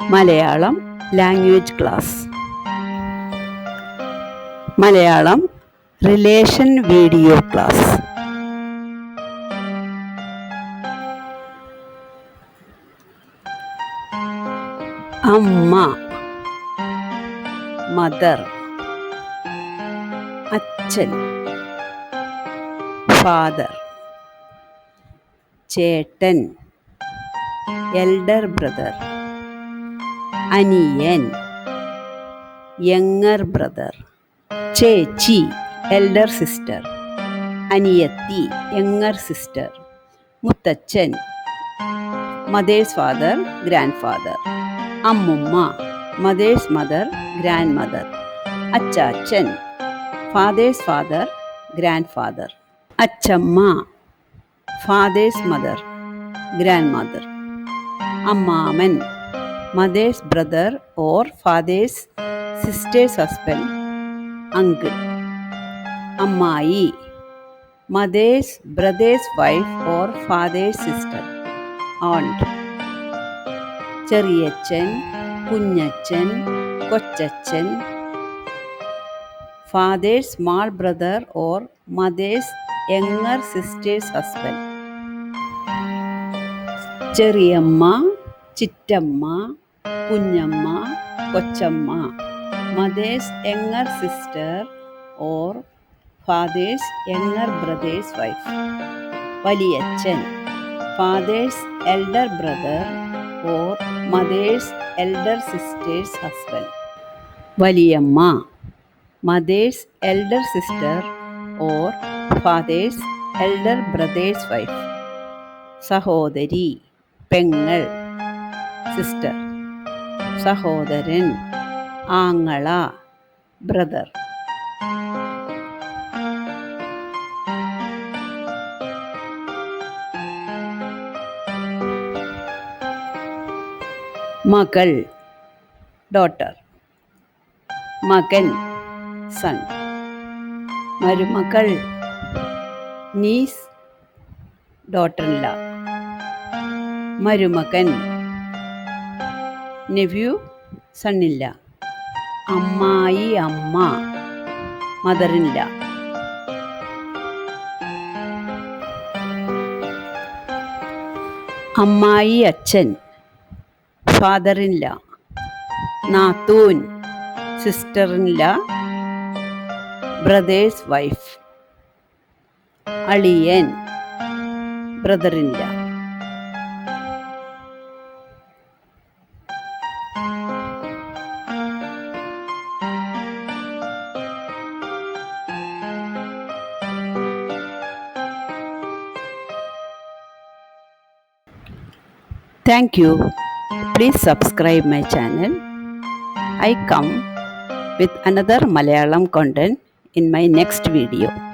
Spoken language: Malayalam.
Malayalam language class. Malayalam relation video class. അമ്മ, മദർ. അച്ഛൻ, ഫാദർ. ചേട്ടൻ, എൽഡർ ബ്രദർ. അനിയൻ, യങ്ങർ ബ്രദർ. ചേച്ചി, എൽഡർ സിസ്റ്റർ. അനിയത്തി, യങ്ങർ സിസ്റ്റർ. മുത്തച്ഛൻ, മദേഴ്സ് ഫാദർ, ഗ്രാൻഡ് ഫാദർ. അമ്മുമ്മ, മദേഴ്സ് മദർ, ഗ്രാൻഡ് മദർ. അച്ചാച്ചൻ, ഫാദേഴ്സ് ഫാദർ, ഗ്രാൻഡ് ഫാദർ. അച്ചമ്മ, ഫാദേഴ്സ് മദർ, ഗ്രാൻഡ് മദർ. അമ്മാമൻ, mother's brother or father's sister's husband, uncle. അമ്മായി, mother's brother's wife or father's sister, aunt. ചെറിയച്ഛൻ, കുഞ്ഞച്ഛൻ, കൊച്ചച്ഛൻ. Father's small brother or mother's younger sister's husband. ചെറിയമ്മ, ചിറ്റമ്മ, കുഞ്ഞമ്മ, കൊച്ചമ്മ. Mother's younger sister or father's younger brother's wife. വലിയച്ഛൻ, father's elder brother or mother's elder sister's husband. വലിയമ്മ, mother's elder sister or father's elder brother's wife. സഹോദരി, പെങ്ങൾ, സിസ്റ്റർ. സഹോദരൻ, ആങ്ങള, ബ്രദർ. മകൾ, ഡോട്ടർ. മകൻ, സൺ. മരുമകൾ, നീസ്, ഡോട്ടർ-ഇൻ-ല. മരുമകൻ, നെവ്യൂ, സൺ-ഇൻ-ല. അമ്മായി, അമ്മ, മദർ-ഇൻ-ല. അമ്മായി അച്ഛൻ, ഫാദർ-ഇൻ-ല. നാത്തൂൻ, സിസ്റ്റർ-ഇൻ-ല, ബ്രദേഴ്സ് വൈഫ്. അളിയൻ, ബ്രദർ-ഇൻ-ല. Thank you. Please subscribe my channel. I come with another Malayalam content in my next video.